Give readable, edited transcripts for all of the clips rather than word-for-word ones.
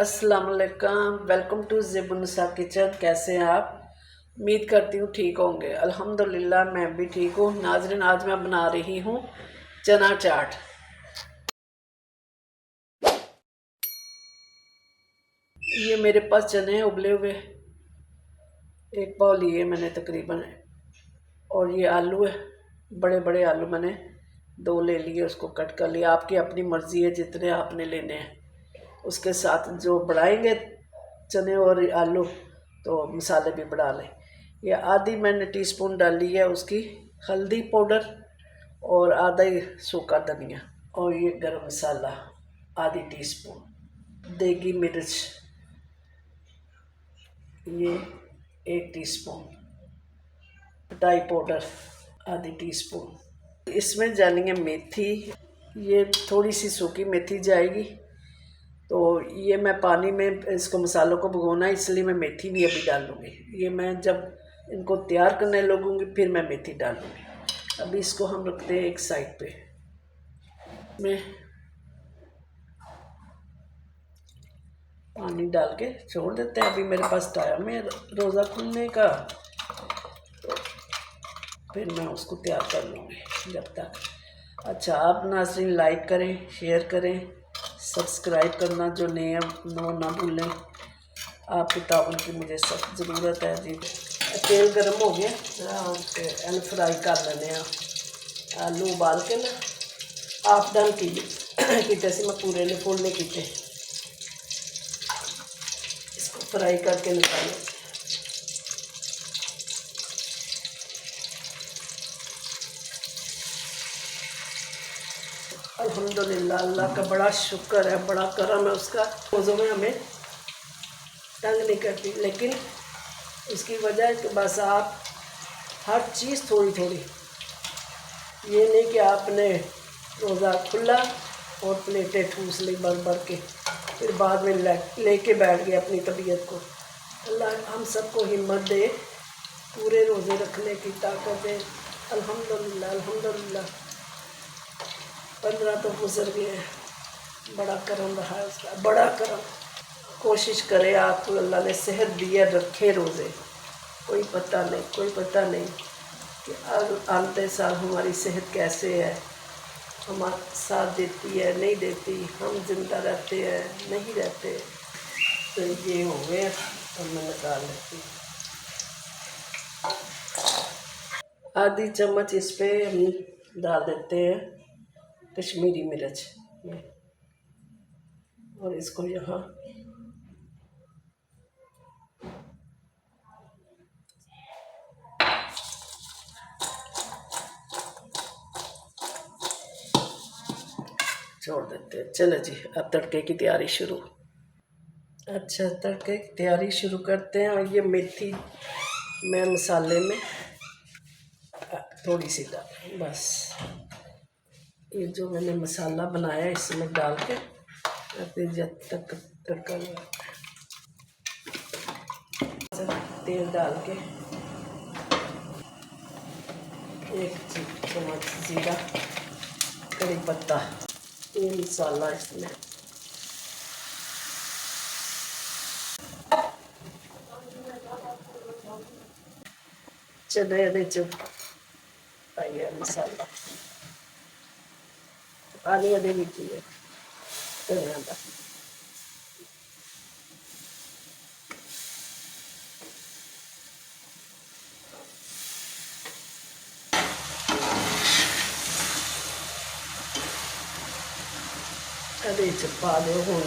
अस्सलाम वालेकुम, welcome to ज़ेबुन्निसा kitchen. कैसे हैं आप? उम्मीद करती हूँ ठीक होंगे। अल्हम्दुलिल्लाह मैं भी ठीक हूँ। नाज़रीन, आज मैं बना रही हूँ चना चाट। ये मेरे पास चने हैं उबले हुए, एक पाव लिए मैंने तकरीबन। और ये आलू है, बड़े बड़े आलू मैंने 2 ले लिए, उसको कट कर लिया। आपकी अपनी मर्ज़ी है जितने आपने लेने हैं। उसके साथ जो बढ़ाएंगे चने और आलू तो मसाले भी बढ़ा लें। ये आधी मैंने टीस्पून डाली है उसकी हल्दी पाउडर, और आधा ही सूखा धनिया, और ये गरम मसाला आधी टीस्पून, देगी मिर्च ये 1 टीस्पून, खटाई पाउडर आधी टीस्पून। इसमें जानी है मेथी, ये थोड़ी सी सूखी मेथी जाएगी। तो ये मैं पानी में इसको मसालों को भिगोना है, इसलिए मैं मेथी भी अभी डालूँगी। ये मैं जब इनको तैयार करने लगूँगी फिर मैं मेथी डालूँगी। अभी इसको हम रखते हैं एक साइड पे। मैं पानी डाल के छोड़ देते हैं। अभी मेरे पास टाइम है रोज़ा खुलने का, तो फिर मैं उसको तैयार कर लूँगी जब तक। अच्छा, आप नाज़रीन लाइक करें, शेयर करें, सब्सक्राइब करना जो नए ना भूलें। आपकी ताउन की मुझे सख्त ज़रूरत है जी। तेल गर्म हो गया, एल फ्राई कर लेने। आलू उबाल के ना हाफ डन कीते से मैं पूरे ने फुल नहीं कीते। इसको फ्राई करके निकालें। अल्हम्दुलिल्लाह, अल्लाह का बड़ा शुक्र है, बड़ा करम है उसका। रोज़ों में हमें तंग नहीं करती, लेकिन इसकी वजह है कि बस आप हर चीज़ थोड़ी थोड़ी, ये नहीं कि आपने रोज़ा खुला और प्लेटें ठूस ली भर भर के, फिर बाद में लेके बैठ गए अपनी तबीयत को। अल्लाह हम सबको हिम्मत दे, पूरे रोज़े रखने की ताकत दे। अल्हम्दुलिल्लाह अल्हम्दुलिल्लाह। 15 तो गुजर गए, बड़ा करम रहा है उसका, बड़ा करम। कोशिश करें आप, तो अल्लाह ने सेहत दिया, रखे रोज़े। कोई पता नहीं कि आते साल हमारी सेहत कैसे है, हमारा साथ देती है नहीं देती, हम जिंदा रहते हैं नहीं रहते। तो ये हो गए, अब मैं निकाल लेती हूँ। आधी चम्मच इस पे हम डाल देते हैं कश्मीरी मिर्च, और इसको यहाँ छोड़ देते हैं। चलो जी, अब तड़के की तैयारी शुरू। अच्छा, तड़के की तैयारी शुरू करते हैं। और ये मेथी मैं मसाले में थोड़ी सी डाल, बस ये जो मैंने मसाला बनाया इसमें डाल के फिर जब तक तड़का लगा, तेल डाल के 1 चम्मच जीरा, कड़ी पत्ता, ये मसाला इसमें चने च पाइए मसाला, पानी अदे विच ही है धनिया का। अदे च पा दो हुण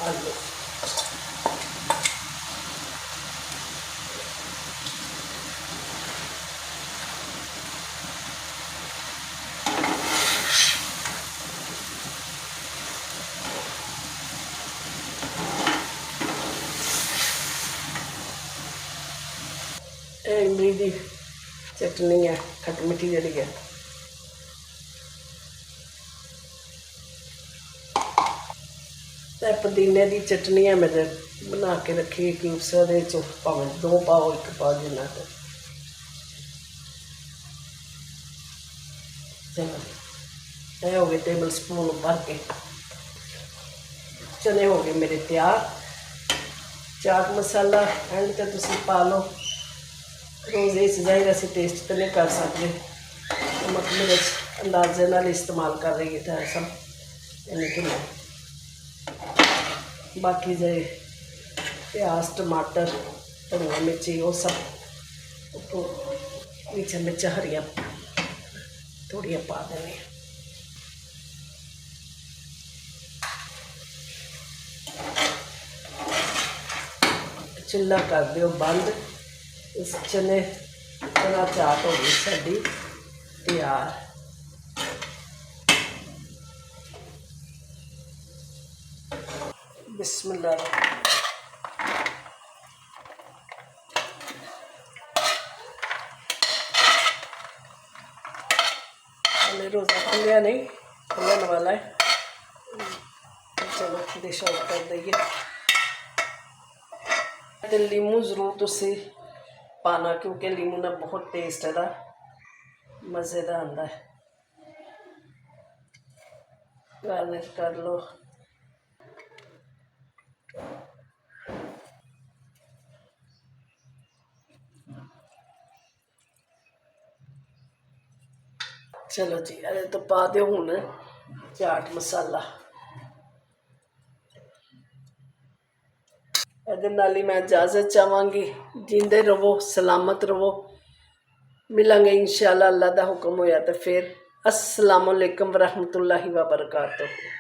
आलू। इमली की चटनी है, खट मिठी जी है। पुदीने की चटनी है मेरे बना के रखी, क्यूब्स भावें 2 पाओ 1 पाओ जिन्ना। चलो, ये हो गए टेबल स्पून भर के। ਚਨੇ ਹੋ ਗਏ ਮੇਰੇ ਤਿਆਰ। ਚਾਟ ਮਸਾਲਾ ਐਂਡ ਤੇ ਤੁਸੀਂ ਪਾ ਲਓ। ਰੋਜ਼ ਇਹ ਚੀਜ਼ਾਂ ਹੀ ਅਸੀਂ ਟੇਸਟ ਤਾਂ ਨਹੀਂ ਕਰ ਸਕਦੇ, ਨਮਕ ਮਿਰਚ ਅੰਦਾਜ਼ੇ ਨਾਲ ਇਸਤੇਮਾਲ ਕਰ ਰਹੀ ਹੈ ਤਾਂ ਸਭ ਲੇਕਿन बाकी जे प्याज टमाटर धनिया मिर्ची वो सब तो नीचे मिर्चा हरिया थोड़िया पा देनी। चूल्हा कर दियो बंद। इस चने चना चाट हो गई साड़ी तैयार। बिस्मिल्लाह। रोज़ा खुलिया नहीं, खुलने वाला है। चलो डिश आउट कर दईए। तो लीमू जरूर तुसी पाना क्योंकि लीमू ना बहुत टेस्ट है, मज़े का आंदा है। गार्निश कर लो। चलो जी अरे तो पा दो हुण चाट मसाला। ਇਹਦੇ ਨਾਲ ਹੀ ਮੈਂ ਇਜਾਜ਼ਤ ਚਾਹਾਂਗੀ। ਜਿੰਦੇ ਰਹੋ, ਸਲਾਮਤ ਰਹੋ। ਮਿਲਾਂਗੇ ਇੰਸ਼ਾਅੱਲਾ, ਅੱਲਾ ਦਾ ਹੁਕਮ ਹੋਇਆ ਤਾਂ ਫਿਰ। अस्सलामु अलैकुम वरहमतुल्लाहि व बरकातुहू।